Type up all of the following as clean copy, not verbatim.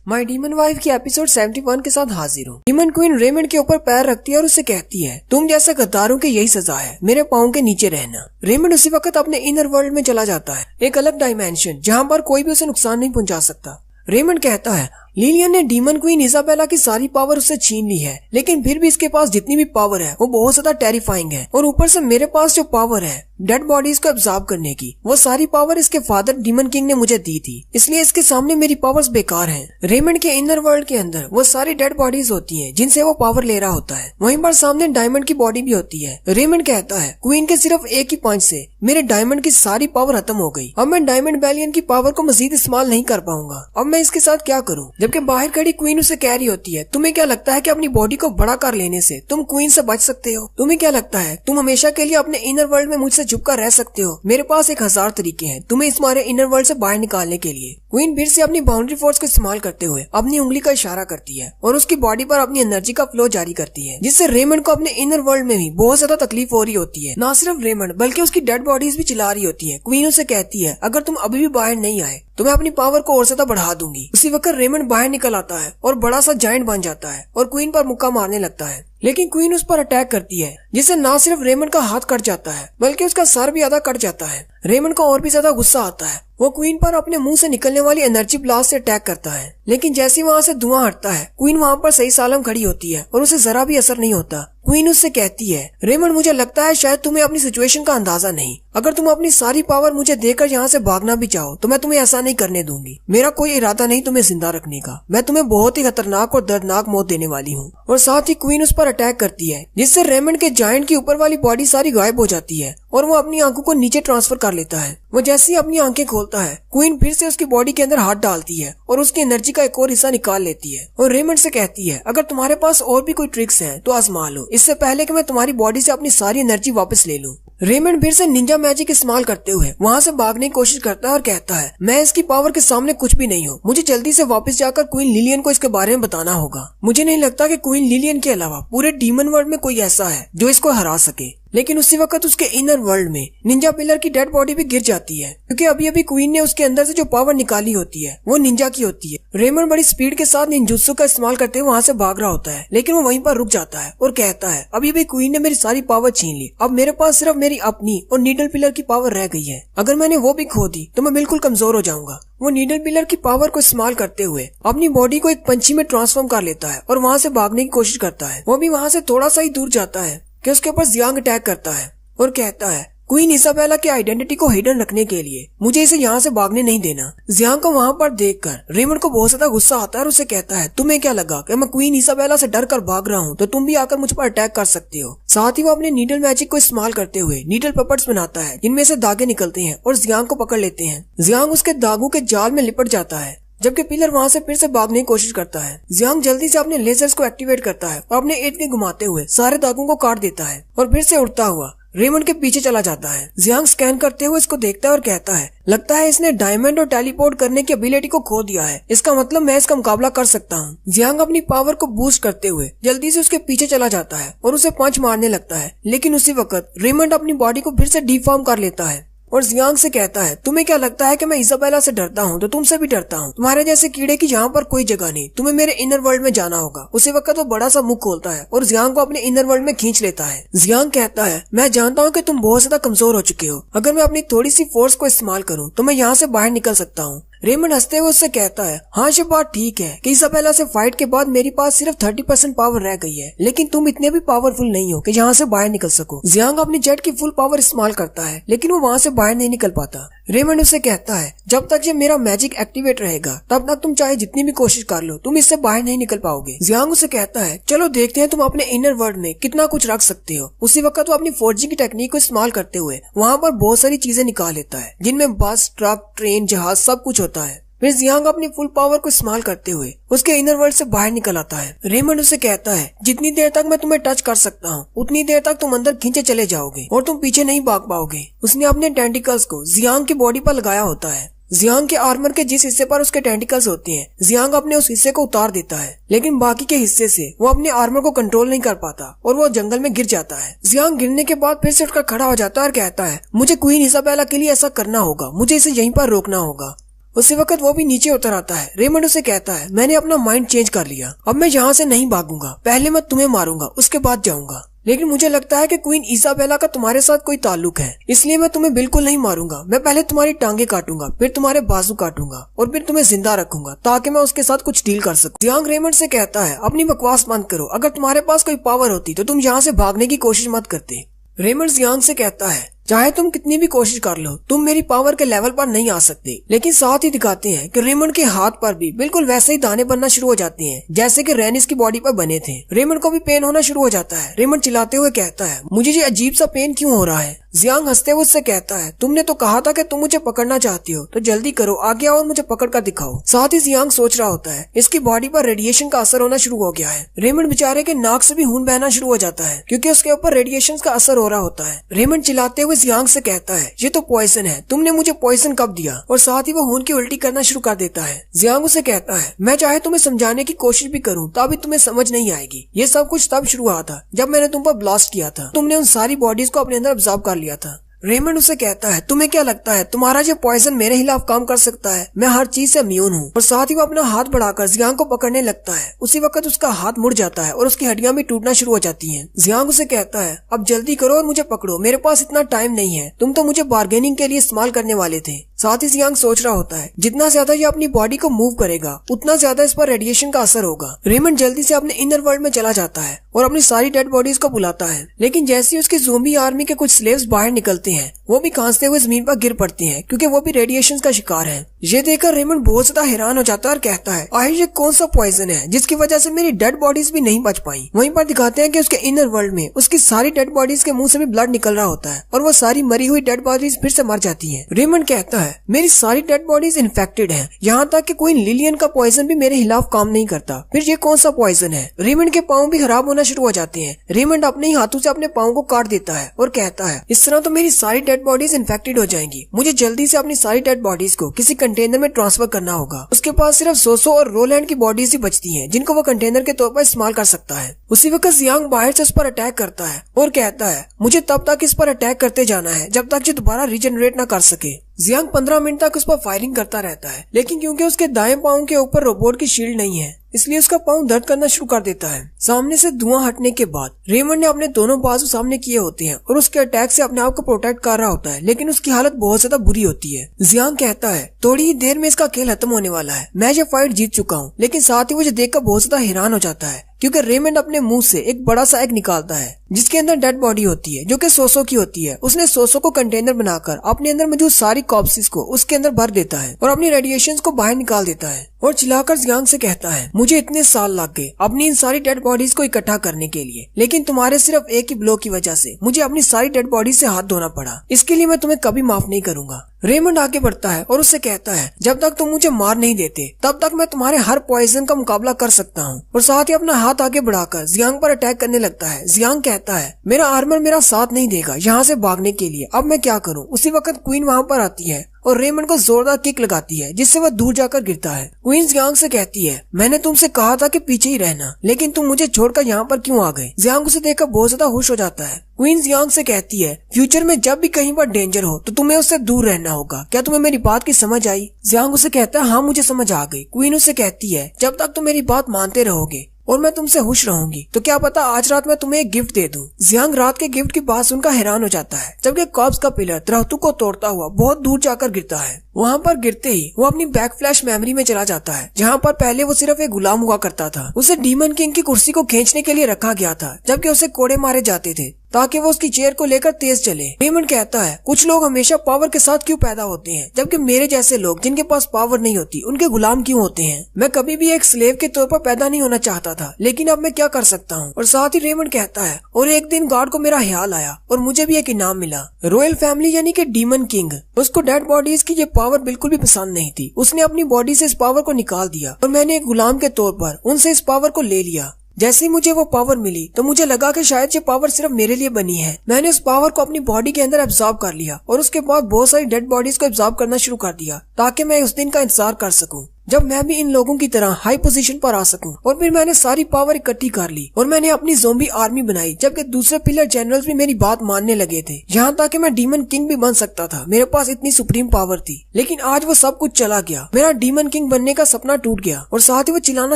My demon wife की episode 71 के साथ हाजिर हूँ। डीमन क्वीन रेमंड के ऊपर पैर रखती है और उससे कहती है, तुम जैसे गद्दारों की यही सजा है, मेरे पाँव के नीचे रहना। रेमंड उसी वक्त अपने इनर वर्ल्ड में चला जाता है, एक अलग डायमेंशन जहाँ पर कोई भी उसे नुकसान नहीं पहुँचा सकता। रेमंड कहता है, लिलियन ने डीमन क्वीन इजाबेला की सारी पावर उससे छीन ली है, लेकिन फिर भी इसके पास जितनी भी पावर है वो बहुत ज्यादा टेरिफाइंग है। और ऊपर से मेरे पास जो पावर है डेड बॉडीज को एब्जॉर्ब करने की, वो सारी पावर इसके फादर डीमन किंग ने मुझे दी थी, इसलिए इसके सामने मेरी पावर्स बेकार हैं। रेमंड के इनर वर्ल्ड के अंदर वो सारी डेड बॉडीज होती हैं जिनसे वो पावर ले रहा होता है। वहीं पर सामने डायमंड की बॉडी भी होती है। रेमंड कहता है, क्वीन के सिर्फ एक ही पंच से मेरे डायमंड की सारी पावर खत्म हो गई। अब मैं डायमंड बैलियन की पावर को मजीद इस्तेमाल नहीं कर पाऊंगा। अब मैं इसके साथ क्या करूँ? जबकि बाहर खड़ी क्वीन उसे कह रही होती है, तुम्हें क्या लगता है कि अपनी बॉडी को बड़ा कर लेने से तुम क्वीन से बच सकते हो? तुम्हें क्या लगता है तुम हमेशा के लिए अपने इनर वर्ल्ड में मुझसे छुपकर रह सकते हो? मेरे पास 1000 तरीके हैं तुम्हें इस हमारे इनर वर्ल्ड से बाहर निकालने के लिए। क्वीन फिर से अपनी बाउंड्री फोर्स को इस्तेमाल करते हुए अपनी उंगली का इशारा करती है और उसकी बॉडी पर अपनी एनर्जी का फ्लो जारी करती है, जिससे रेमंड को अपने इनर वर्ल्ड में भी बहुत ज्यादा तकलीफ हो रही होती है। ना सिर्फ रेमंड बल्कि उसकी डेड बॉडीज भी चिल्ला रही होती है। क्वीन उसे कहती है, अगर तुम अभी भी बाहर नहीं आए तो मैं अपनी पावर को और ज्यादा बढ़ा दूंगी। उसी वक्त रेमंड बाहर निकल आता है और बड़ा सा जायंट बन जाता है और क्वीन पर मुक्का मारने लगता है, लेकिन क्वीन उस पर अटैक करती है, जिससे ना सिर्फ रेमंड का हाथ कट जाता है बल्कि उसका सर भी आधा कट जाता है। रेमंड को और भी ज्यादा गुस्सा आता है। वो क्वीन पर अपने मुंह से निकलने वाली एनर्जी ब्लास्ट से अटैक करता है, लेकिन जैसे ही वहाँ से धुआं हटता है क्वीन वहाँ पर सही सालम खड़ी होती है और उसे जरा भी असर नहीं होता। क्वीन उससे कहती है, रेमंड मुझे लगता है शायद तुम्हें अपनी सिचुएशन का अंदाजा नहीं। अगर तुम अपनी सारी पावर मुझे देकर यहाँ से भागना भी चाहो तो मैं तुम्हें ऐसा नहीं करने दूंगी। मेरा कोई इरादा नहीं तुम्हें जिंदा रखने का। मैं तुम्हें बहुत ही खतरनाक और दर्दनाक मौत देने वाली हूँ। और साथ ही क्वीन उस पर अटैक करती है, जिससे रेमंड के जायंट की ऊपर वाली बॉडी सारी गायब हो जाती है और वो अपनी आंखों को नीचे ट्रांसफर कर लेता है। वो जैसे ही अपनी आंखें खोलता है क्वीन फिर से उसकी बॉडी के अंदर हाथ डालती है और उसकी एनर्जी का एक और हिस्सा निकाल लेती है और रेमंड से कहती है, अगर तुम्हारे पास और भी कोई ट्रिक्स हैं तो आजमा लो, इससे पहले कि मैं तुम्हारी बॉडी से अपनी सारी एनर्जी वापस ले लूं। रेमंड फिर से निंजा मैजिक इस्तेमाल करते हुए वहाँ से भागने की कोशिश करता है और कहता है, मैं इसकी पावर के सामने कुछ भी नहीं हूँ। मुझे जल्दी से वापस जाकर क्वीन लिलियन को इसके बारे में बताना होगा। मुझे नहीं लगता कि क्वीन लिलियन के अलावा पूरे डीमन वर्ल्ड में कोई ऐसा है जो इसको हरा सके। लेकिन उसी वक्त उसके इनर वर्ल्ड में निंजा पिलर की डेड बॉडी भी गिर जाती है, क्योंकि अभी अभी क्वीन ने उसके अंदर से जो पावर निकाली होती है वो निंजा की होती है। रेमंड बड़ी स्पीड के साथ निंजुत्सु का इस्तेमाल करते हुए वहाँ से भाग रहा होता है, लेकिन वो वहीं पर रुक जाता है और कहता है, अभी अभी क्वीन ने मेरी सारी पावर छीन ली। अब मेरे पास सिर्फ मेरी अपनी और नीडल पिलर की पावर रह गई है। अगर मैंने वो भी खो दी तो मैं बिल्कुल कमजोर हो जाऊंगा। वो नीडल पिलर की पावर को इस्तेमाल करते हुए अपनी बॉडी को एक पंछी में ट्रांसफॉर्म कर लेता है और वहाँ से भागने की कोशिश करता है। वो भी वहाँ से थोड़ा सा ही दूर जाता है कि उसके ऊपर जियांग अटैक करता है और कहता है, क्वीन इजाबेला की आइडेंटिटी को हिडन रखने के लिए मुझे इसे यहाँ से भागने नहीं देना। जियांग को वहाँ पर देखकर रेमंड को बहुत ज्यादा गुस्सा आता है और उसे कहता है, तुम्हें क्या लगा कि मैं क्वीन इजाबेला से डर कर भाग रहा हूँ तो तुम भी आकर मुझ पर अटैक कर सकते हो? साथ ही वो अपने नीडल मैजिक को इस्तेमाल करते हुए नीडल पपेट्स बनाता है, जिनमें से धागे निकलते हैं और जियांग को पकड़ लेते हैं। जियांग उसके धागों के जाल में लिपट जाता है, जबकि पिलर वहाँ से फिर से भागने की कोशिश करता है। जियांग जल्दी से अपने लेजर्स को एक्टिवेट करता है और अपने ईंट के घुमाते हुए सारे धागों को काट देता है और फिर से उड़ता हुआ रेमंड के पीछे चला जाता है। जियांग स्कैन करते हुए इसको देखता है और कहता है, लगता है इसने डायमंड और टेलीपोर्ट करने की एबिलिटी को खो दिया है। इसका मतलब मैं इसका मुकाबला कर सकता हूँ। जियांग अपनी पावर को बूस्ट करते हुए जल्दी से उसके पीछे चला जाता है और उसे पंच मारने लगता है, लेकिन उसी वक्त रेमंड अपनी बॉडी को फिर से डिफॉर्म कर लेता है और जियांग से कहता है, तुम्हें क्या लगता है कि मैं इजाबेला से डरता हूँ तो तुमसे भी डरता हूँ। तुम्हारे जैसे कीड़े की यहाँ पर कोई जगह नहीं, तुम्हें मेरे इनर वर्ल्ड में जाना होगा। उसी वक्त वो बड़ा सा मुंह खोलता है और जियांग को अपने इनर वर्ल्ड में खींच लेता है। जियांग कहता है, मैं जानता हूँ कि तुम बहुत ज्यादा कमजोर हो चुके हो। अगर मैं अपनी थोड़ी सी फोर्स को इस्तेमाल करूँ तो मैं यहाँ से बाहर निकल सकता हूँ। रेमंड हंसते हुए उससे कहता है, हाँ ये बात ठीक है कि इजाबेला से फाइट के बाद मेरे पास सिर्फ 30% पावर रह गई है, लेकिन तुम इतने भी पावरफुल नहीं हो कि यहाँ से बाहर निकल सको। जियांग अपनी जेट की फुल पावर इस्तेमाल करता है, लेकिन वो वहाँ से बाहर नहीं निकल पाता। रेमंड उसे कहता है, जब तक ये मेरा मैजिक एक्टिवेट रहेगा तब तक तुम चाहे जितनी भी कोशिश कर लो तुम इससे बाहर नहीं निकल पाओगे। जियांग उसे कहता है, चलो देखते हैं तुम अपने इनर वर्ल्ड में कितना कुछ रख सकते हो। उसी वक्त वो अपनी फोर्जिंग की टेक्निक को इस्तेमाल करते हुए वहाँ पर बहुत सारी चीजें निकाल लेता है, जिनमें बस, ट्रक, ट्रेन, जहाज सब कुछ होता है। फिर जियांग अपनी फुल पावर को इस्तेमाल करते हुए उसके इनर वर्ल्ड से बाहर निकल आता है। रेमंड उसे कहता है, जितनी देर तक मैं तुम्हें टच कर सकता हूँ उतनी देर तक तुम अंदर खींचे चले जाओगे और तुम पीछे नहीं भाग पाओगे। उसने अपने टेंटिकल्स को जियांग की बॉडी पर लगाया होता है। जियांग के आर्मर के जिस हिस्से पर उसके टेंटिकल्स होते हैं जियांग अपने उस हिस्से को उतार देता है, लेकिन बाकी के हिस्से से वो अपने आर्मर को कंट्रोल नहीं कर पाता और वो जंगल में गिर जाता है। जियांग गिरने के बाद फिर से उठकर खड़ा हो जाता है और कहता है, मुझे क्वीन इजाबेला के लिए ऐसा करना होगा, मुझे इसे यहीं पर रोकना होगा। उसी वक्त वो भी नीचे उतर आता है। रेमंड उसे कहता है, मैंने अपना माइंड चेंज कर लिया, अब मैं यहाँ से नहीं भागूंगा, पहले मैं तुम्हें मारूंगा उसके बाद जाऊंगा। लेकिन मुझे लगता है कि क्वीन इसाबेला का तुम्हारे साथ कोई ताल्लुक है, इसलिए मैं तुम्हें बिल्कुल नहीं मारूंगा। मैं पहले तुम्हारी टांगे काटूंगा, फिर तुम्हारे बाजू काटूंगा और फिर तुम्हें जिंदा रखूंगा ताकि मैं उसके साथ कुछ डील कर सकूं। जियांग रेमंड से कहता है, अपनी बकवास बंद करो, अगर तुम्हारे पास कोई पावर होती तो तुम यहाँ से भागने की कोशिश मत करते। रेमंड जियांग से कहता है, चाहे तुम कितनी भी कोशिश कर लो, तुम मेरी पावर के लेवल पर नहीं आ सकते। लेकिन साथ ही दिखाते हैं कि रेमंड के हाथ पर भी बिल्कुल वैसे ही दाने बनना शुरू हो जाते हैं जैसे कि रेनिस की बॉडी पर बने थे। रेमंड को भी पेन होना शुरू हो जाता है। रेमंड चिल्लाते हुए कहता है, मुझे ये अजीब सा पेन क्यों हो रहा है। जियांग हंसते हुए उससे कहता है, तुमने तो कहा था कि तुम मुझे पकड़ना चाहती हो, तो जल्दी करो, आगे आओ और मुझे पकड़ कर दिखाओ। साथ ही जियांग सोच रहा होता है, इसकी बॉडी पर रेडिएशन का असर होना शुरू हो गया है। रेमंड बेचारे के नाक से भी खून बहना शुरू हो जाता है क्योंकि उसके ऊपर रेडिएशन का असर हो रहा होता है। रेमंड चिल्लाते हुए जियांग से कहता है, ये तो पॉइजन है, तुमने मुझे पॉइजन कब दिया। और साथ ही वो खून की उल्टी करना शुरू कर देता है। जियांग उसे कहता है, मैं चाहे तुम्हें समझाने की कोशिश भी करूं तो भी तुम्हें समझ नहीं आएगी। ये सब कुछ तब शुरू हुआ था जब मैंने तुम पर ब्लास्ट किया था, तुमने उन सारी बॉडीज को अपने अंदर ऑब्जर्व कर लिया था। रेमंड उसे कहता है, तुम्हें क्या लगता है तुम्हारा जो पॉइजन मेरे खिलाफ काम कर सकता है? मैं हर चीज से इम्यून हूँ। और साथ ही वो अपना हाथ बढ़ाकर जियांग को पकड़ने लगता है। उसी वक्त उसका हाथ मुड़ जाता है और उसकी हड्डियां भी टूटना शुरू हो जाती हैं। जियांग उसे कहता है, अब जल्दी करो और मुझे पकड़ो, मेरे पास इतना टाइम नहीं है, तुम तो मुझे बार्गेनिंग के लिए इस्तेमाल करने वाले थे। साथ ही जियांग सोच रहा होता है, जितना ज्यादा ये अपनी बॉडी को मूव करेगा उतना ज्यादा इस पर रेडिएशन का असर होगा। रेमंड जल्दी से अपने इनर वर्ल्ड में चला जाता है और अपनी सारी डेड बॉडीज को बुलाता है। लेकिन जैसे ही उसकी ज़ोंबी आर्मी के कुछ स्लेव्स बाहर निकलते हैं, वो भी खांसते हुए जमीन पर गिर पड़ते हैं क्योंकि वो भी रेडिएशन का शिकार हैं। ये देखकर रेमंड बहुत ज्यादा हैरान हो जाता है और कहता है, आखिर ये कौन सा पॉइजन है जिसकी वजह से मेरी डेड बॉडीज भी नहीं बच पाई। वहीं पर दिखाते हैं कि उसके इनर वर्ल्ड में उसकी सारी डेड बॉडीज के मुंह से भी ब्लड निकल रहा होता है और वो सारी मरी हुई डेड बॉडीज फिर से मर जाती है। रेमंड कहता है, मेरी सारी डेड बॉडीज इन्फेक्टेड हैं, यहाँ तक कि क्वीन लिलियन का पॉइजन भी मेरे खिलाफ काम नहीं करता। फिर ये कौन सा पॉइजन है? रेमंड के पाँव भी खराब होना शुरू हो जाते हैं। रेमंड अपने ही हाथों से अपने पाँव को काट देता है और कहता है, इस तरह तो मेरी सारी डेड बॉडीज इन्फेक्टेड हो जाएंगी। मुझे जल्दी से अपनी सारी डेड बॉडीज को किसी कंटेनर में ट्रांसफर करना होगा। उसके पास सिर्फ सोसो और रोलैंड की बॉडीज ही बचती हैं, जिनको वो कंटेनर के तौर पर इस्तेमाल कर सकता है। उसी वक्त जियांग बाहर से उस पर अटैक करता है और कहता है, मुझे तब तक इस पर अटैक करते जाना है जब तक ये दोबारा रीजनरेट न कर सके। जियांग 15 मिनट तक उस पर फायरिंग करता रहता है, लेकिन क्योंकि उसके दाएं पाँव के ऊपर रोबोट की शील्ड नहीं है, इसलिए उसका पाँव दर्द करना शुरू कर देता है। सामने से धुआं हटने के बाद रेमंड ने अपने दोनों बाजू सामने किए होते हैं और उसके अटैक से अपने आप को प्रोटेक्ट कर रहा होता है, लेकिन उसकी हालत बहुत ज्यादा बुरी होती है। जियांग कहता है, थोड़ी ही देर में इसका खेल खत्म होने वाला है, मैं ये फाइट जीत चुका हूँ। लेकिन साथ ही वो देखकर बहुत ज्यादा हैरान हो जाता है क्योंकि रेमंड अपने मुंह से एक बड़ा सा एग निकालता है जिसके अंदर डेड बॉडी होती है जो कि सोसो की होती है। उसने सोसो को कंटेनर बनाकर अपने अंदर मौजूद सारी कॉर्प्सेस को उसके अंदर भर देता है और अपनी रेडिएशंस को बाहर निकाल देता है और चिल्लाकर जियांग से कहता है, मुझे इतने साल लग गए अपनी इन सारी डेड बॉडीज को इकट्ठा करने के लिए, लेकिन तुम्हारे सिर्फ एक ही ब्लो की वजह से मुझे अपनी सारी डेड बॉडी से हाथ धोना पड़ा। इसके लिए मैं तुम्हें कभी माफ नहीं करूंगा। रेमंड आगे बढ़ता है और उससे कहता है, जब तक तुम मुझे मार नहीं देते तब तक मैं तुम्हारे हर पॉइजन का मुकाबला कर सकता हूँ। और साथ ही अपना हाथ आगे बढ़ाकर जियांग पर अटैक करने लगता है। जियांग कहता है, मेरा आर्मर मेरा साथ नहीं देगा यहाँ से भागने के लिए, अब मैं क्या करूँ। उसी वक्त क्वीन वहाँ पर आती है और रेमंड को जोरदार किक लगाती है जिससे वह दूर जाकर गिरता है। क्वीन जियांग से कहती है, मैंने तुमसे कहा था कि पीछे ही रहना, लेकिन तुम मुझे छोड़कर यहाँ पर क्यों आ गए। जियांग उसे देखकर बहुत ज्यादा खुश हो जाता है। क्वीन जियांग से कहती है, फ्यूचर में जब भी कहीं पर डेंजर हो तो तुम्हें उससे दूर रहना होगा, क्या तुम्हें मेरी बात की समझ आई। जियांग उसे कहता है, हाँ मुझे समझ आ गई। क्वीन उसे कहती है, जब तक तुम मेरी बात मानते रहोगे और मैं तुमसे खुश रहूंगी तो क्या पता आज रात मैं तुम्हें एक गिफ्ट दे दूं। जियांग रात के गिफ्ट की बात सुनकर हैरान हो जाता है जबकि कॉर्प्स का पिलर दरख्तों को तोड़ता हुआ बहुत दूर जाकर गिरता है। वहाँ पर गिरते ही वो अपनी बैक फ्लैश मेमोरी में चला जाता है जहाँ पर पहले वो सिर्फ एक गुलाम हुआ करता था। उसे डीमन किंग की कुर्सी को खींचने के लिए रखा गया था जबकि उसे कोड़े मारे जाते थे ताकि वो उसकी चेयर को लेकर तेज चले। रेमंड कहता है, कुछ लोग हमेशा पावर के साथ क्यों पैदा होते हैं जबकि मेरे जैसे लोग जिनके पास पावर नहीं होती उनके गुलाम क्यों होते हैं। मैं कभी भी एक स्लेव के तौर पर पैदा नहीं होना चाहता था, लेकिन अब मैं क्या कर सकता हूँ। और साथ ही रेमंड कहता है, और एक दिन गार्ड को मेरा ख्याल आया और मुझे भी एक इनाम मिला। रॉयल फैमिली यानी कि डीमन किंग, उसको डेड बॉडीज की ये पावर बिल्कुल भी पसंद नहीं थी। उसने अपनी बॉडी से इस पावर को निकाल दिया और मैंने एक गुलाम के तौर पर उनसे इस पावर को ले लिया। जैसे ही मुझे वो पावर मिली तो मुझे लगा कि शायद ये पावर सिर्फ मेरे लिए बनी है। मैंने उस पावर को अपनी बॉडी के अंदर एब्जॉर्ब कर लिया और उसके बाद बहुत सारी डेड बॉडीज को एब्जॉर्ब करना शुरू कर दिया ताकि मैं उस दिन का इंतजार कर सकूं। जब मैं भी इन लोगों की तरह हाई पोजीशन पर आ सकूं। और फिर मैंने सारी पावर इकट्ठी कर ली और मैंने अपनी ज़ॉम्बी आर्मी बनाई, जबकि दूसरे पिलर जनरल्स भी मेरी बात मानने लगे थे। यहाँ तक कि मैं डीमन किंग भी बन सकता था, मेरे पास इतनी सुप्रीम पावर थी। लेकिन आज वो सब कुछ चला गया। मेरा डीमन किंग बनने का सपना टूट गया और साथ ही वो चिल्लाना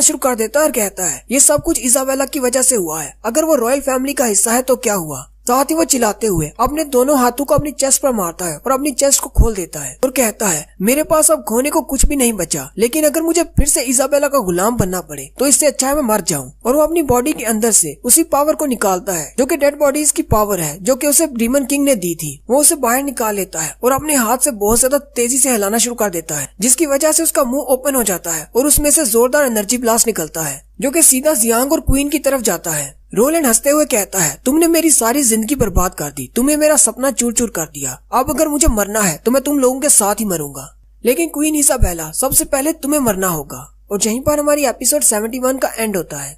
शुरू कर देता है और कहता है ये सब कुछ इजाबेला की वजह से हुआ है। अगर वो रॉयल फैमिली का हिस्सा है तो क्या हुआ। साथ ही वो चिल्लाते हुए अपने दोनों हाथों को अपनी चेस्ट पर मारता है और अपनी चेस्ट को खोल देता है और कहता है मेरे पास अब खोने को कुछ भी नहीं बचा, लेकिन अगर मुझे फिर से इजाबेला का गुलाम बनना पड़े तो इससे अच्छा है मैं मर जाऊं। और वो अपनी बॉडी के अंदर से उसी पावर को निकालता है जो कि डेड बॉडीज की पावर है, जो कि उसे डीमन किंग ने दी थी। वो उसे बाहर निकाल लेता है और अपने हाथ से बहुत ज्यादा तेजी से हिलाना शुरू कर देता है, जिसकी वजह से उसका मुंह ओपन हो जाता है और उसमें से जोरदार एनर्जी ब्लास्ट निकलता है जो कि सीधा जियांग और क्वीन की तरफ जाता है। रोलैंड हंसते हुए कहता है तुमने मेरी सारी जिंदगी बर्बाद कर दी, तुमने मेरा सपना चूर चूर कर दिया। अब अगर मुझे मरना है तो मैं तुम लोगों के साथ ही मरूंगा, लेकिन क्वीन इसाबेला सबसे पहले तुम्हें मरना होगा। और यहीं पर हमारी एपिसोड 71 का एंड होता है।